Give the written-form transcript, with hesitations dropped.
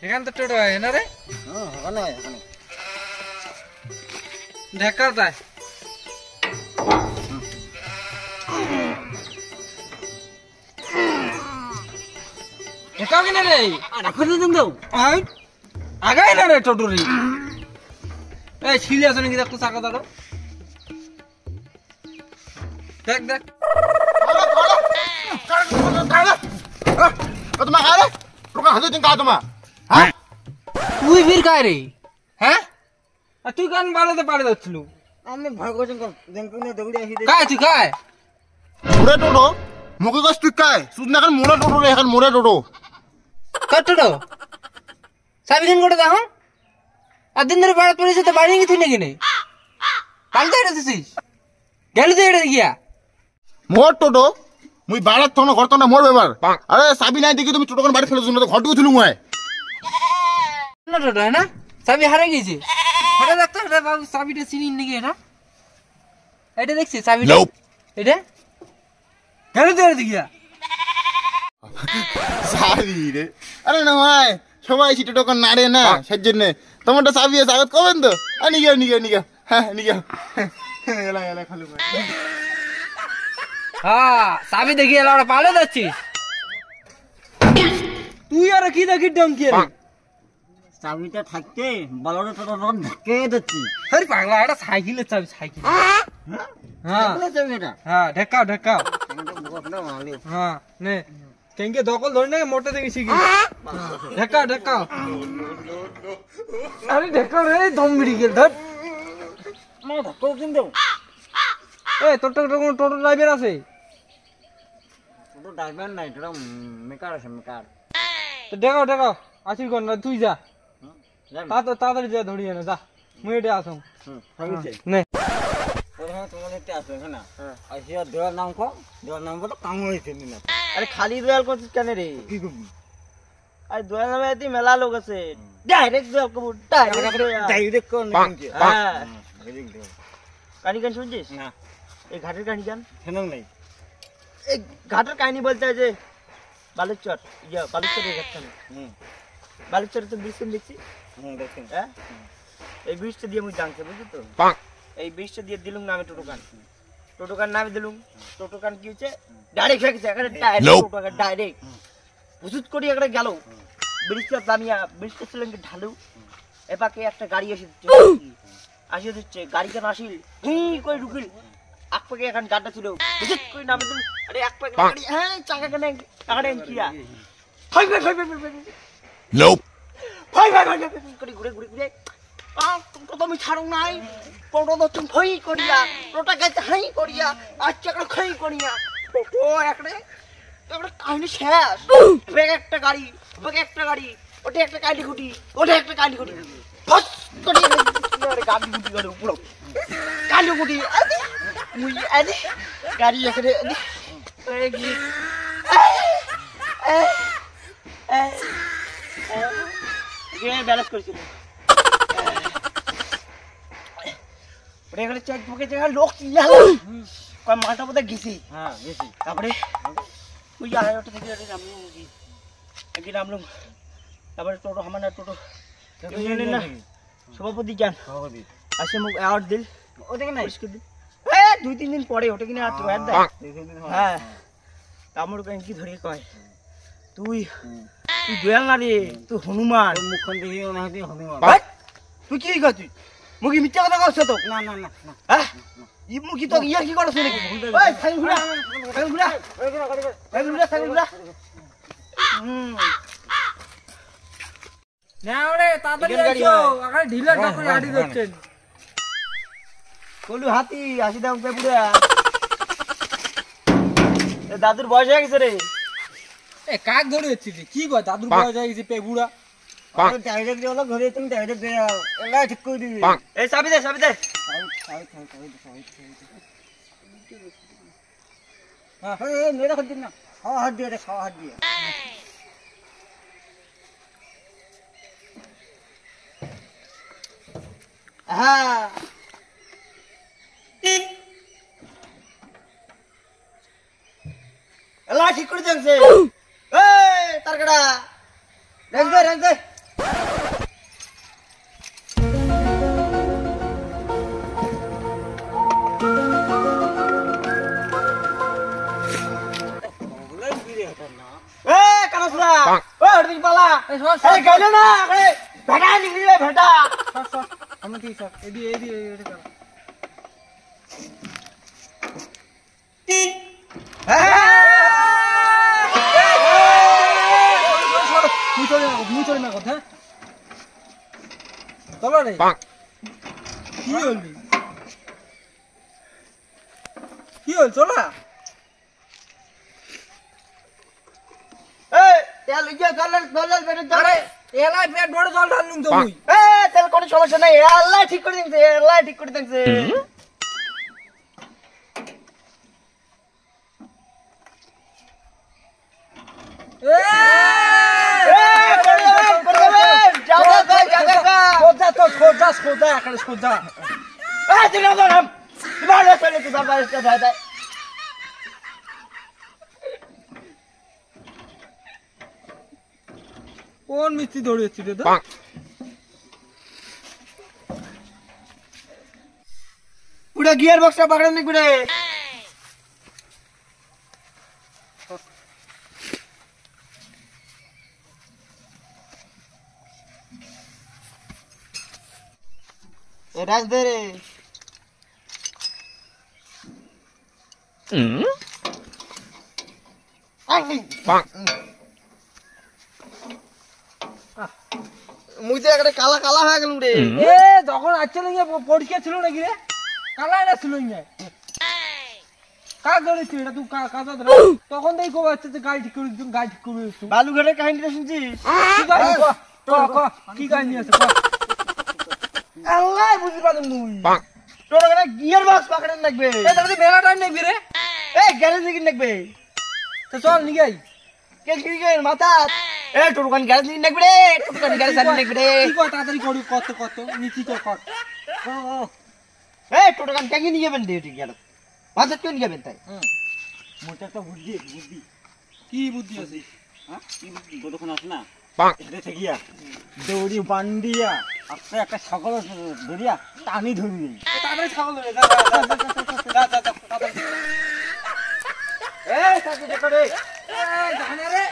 এখান তো টোটো হয় না রে? ওখানে ওখানে ঢাকা যায় ঢাকা কিনে রে রাখো দিন দাও আই আগাই না রে টোটো রে এই ছিলে আছে নাকি একটু চাকা দাও দেখ দেখ তোমার আরে তোকে হাতে দিন কা তোমার হ্যাঁ তুই ফির কায় রে হ্যাঁ আর তুই কান বাড়াতে পারে যাচ্ছিল আমি ভয় করছি দেখুন দৌড়ে আসি কায় তুই কায় মোরে টোটো মুখে কষ্ট তুই কায় শুধু এখন মোরে টোটো রে এখন মোরে টোটো কার টোটো চাবি দিন করে দেখো আর দিন ধরে বাড়াত পড়েছে তো বাড়ি গেছি নাকি নে পাল্টে রেছিস গেল তো এটা গিয়া মোর টোটো মুই বাড়াত তো না ঘর তো না মোর ব্যাপার আরে চাবি নাই দেখি তুমি টোটোখন বাড়ি ফেলেছো না তো ঘর ঢুকে ছিল মুই না টোটো হ্যাঁ না চাবি হারিয়ে গেছে এটা দেখতো এটা বাবু চাবিটা চিনি নাকি এটা এটা দেখছিস চাবিটা এটা গেল তো এটা গিয়া চাবি রে আরে না ভাই সবাই সিটে টোকন না রে না সেই জন্য তোমারটা চাবি আছে আগত কবেন তো নিগে নিগে নিগে হ্যাঁ নিগে এলা এলা খালি হ্যাঁ চাবি দেখি এলা ওরা পালে যাচ্ছিস তুই আর কি দেখি ডমকি রে চাবিটা থাকতে বলরে তো ধাক্কে দিচ্ছি আরে পাগলা এটা সাইকেলের চাবি সাইকেল হ্যাঁ চাবি এটা হ্যাঁ ঢেকাও ঢেকাও বকটা মারলি হ্যাঁ নে কেঙ্গে দখল ধরে না মোটে থেকে শিখি ঢেকাও ঢেকাও আরে ঢেকাও রে দম বিড়ি গেল ধর মা ধাক্কা দিন দাও এ তোর তো কোনো টোটো ড্রাইভার আছে তো ড্রাইভার নাই তোরা মেকার আছে মেকার তো ঢেকাও ঢেকাও আসিস কোন না তুই যা যাই তাড়াতাড়ি যা ধরিয়ে না যা মুই এটা আসুন হইছে নে ওখানে তোমার একটা আছে না আসিয়া দেওয়ার নাম কো দেওয়ার নাম বলো কাম হইছে না আরে খালি দয়াল করছিস কেন রে কি করবি আরে দয়াল নামে এতি মেলা লোক আছে ডাইরেক্ট দয়াল করব ডাইরেক্ট কোন হ্যাঁ কানি গান শুনছিস না এই ঘাটের কানি গান শোনাও নাই এই ঘাটের কাহিনী বলতে হয় যে বালুচর বালুচরের ঘাটটা বালুচরে তো ব্রিজ দেখছি দেখছেন হ্যাঁ এই ব্রিজটা দিয়ে আমি জানছি বুঝলি তো এই ব্রিজটা দিয়ে দিলুম না আমি টোটোকান নামে দিলুম টোটোকান কি হচ্ছে ডাইরেক্ট হয়ে গেছে এখানে টোটোকান ডাইরেক্ট হুজুত করি এখানে গেল ব্রিজটা দামিয়া ব্রিজটা ছিলেন ঢালু এপাকে একটা গাড়ি আসি হচ্ছে গাড়ি কেন আসিল করে ঢুকিল এক পাকে এখন গাড়িটা ছিল হুজুত করে নামে দিল আরে এক পাকে গাড়ি হ্যাঁ চাকা কেন টাকাটা কিয়া ফাই ফাই ফাই ফাই ফাই Nope. ফাই ফাই ফাই করে ঘুরে ঘুরে ঘুরে টোটো তো আমি ছাড়ো নাই টোটো তো তুমি ফাই করিয়া টোটা গেছে হাই করিয়া আচ্ছা একটা খাই করিয়া টোটো একটা কাহিনী শেষ ব্যাগ একটা গাড়ি ওটা একটা কালি গুটি ওটা একটা কালি গুটি ফস করে গাড়ি গুটি করে পুরো কালি গুটি মুই আরে গাড়ি এখানে ব্যালেন্স করেছিল চেক বুকে জায়গা লোক কয় মাথা বোধ গেছি হ্যাঁ গেছি তারপরে ওই আড়াইটা থেকে নামলাম একদিন নামলাম তারপরে টোটো আমার না টোটো না সভাপতি জ্ঞান আসে মুখ অ্যাওয়ার্ড দিল ওটাকে না দিল হ্যাঁ 2-3 দিন পরে ওটা কিনে অ্যাড দেয় হ্যাঁ আমার কি ধরে কয় তুই দয়াল না রে তুই হনুমান মুখখান দেখি মনে হয় হনুমান তুই কি কয় তুই মুখি মিথ্যা কথা কইছ তো না না না হ্যাঁ ই মুখি তো ইয়ার কি করছ নাকি ওই সাইকেল ঘুরা না ওরে তাড়াতাড়ি আইছো আগে ঢিলা ঢাকরে হাঁটি যাচ্ছেন কলু হাতি আসি দাও পেপুরা এ দাদুর বয়স হয়ে গেছে রে এ কাক ধরে হচ্ছিস কি কয় দাদুর বয়স হয়ে গেছে পেগুড়া ডাইরেক্ট হলো ঘরে তুমি ডাইরেক্ট দে এলা ঠিক করে দিবি এই চাবি দে হ্যাঁ এই মেরা হাত দিন না হাত দিয়ে রে হাত দিয়ে হ্যাঁ এলা ঠিক করে দেন এই তারকড়া রেঞ্জ দে কানসরা ও হরদিক পালা এই গাইলো না আরে ভেটা নিকলি ভেটা আমি কি সব এডি এটা কর মুচলে না কথা চলো রে কি হলি কি হল চলো এই তেল ইয়া গলাল বেরে আরে এলাই পেট বড় জল ঢাললুম তো মুই তেল কোনো সমস্যা নাই আল্লাহ ঠিক করে দিছে আল্লাহ ঠিক করে দিছে খোদা এখানে খোদা কোন মিস্ত্রি দৌড়েছি রে পুরো গিয়ার বক্সটা পাকড়ে নি পুরো এ রাজ দে রে মুই তো একটা কালা কালা হয়ে গেল রে এ যখন আসছিল পরীক্ষা ছিল নাকি রে কালাই না ছিল কাজ ধরেছি এটা তুই কাজা ধরে তখন দেখি কবে আসছে যে গাড়ি ঠিক করে দিচ্ছ গাড়ি ঠিক করে দিচ্ছ বালুঘাটের কাহিনীটা শুনছিস কি কাহিনী আছে আল্লাহ বুঝতে পারলাম মুই তোর ওখানে গিয়ার বক্স পাকড়ে লাগবে মেলা টাইম নেবি রে এই গ্যারেজে কি লাগবে তো চল নিগাই কে কি মাথা এ তোর ওখানে গ্যারেজ নিয়ে লাগবে রে তোর ওখানে গ্যারেজ নিয়ে লাগবে রে কি কর তাড়াতাড়ি করি কত নিচি কর এ তোর ওখানে ট্যাঙ্কি নিয়ে যাবেন ডিউটি গ্যারেজ মাথা কেউ নিয়ে যাবেন তাই মোটা একটা বুদ্ধি কি বুদ্ধি আছে হ্যাঁ কি বুদ্ধি কতক্ষণ আছে না এটা থেকিয়া দৌড়ি বান্ডিয়া আপনি একটা সকল ধরিয়া টানি ধরি তাড়াতাড়ি ছাগল ধরে এ সাথে দেখো রে জানে রে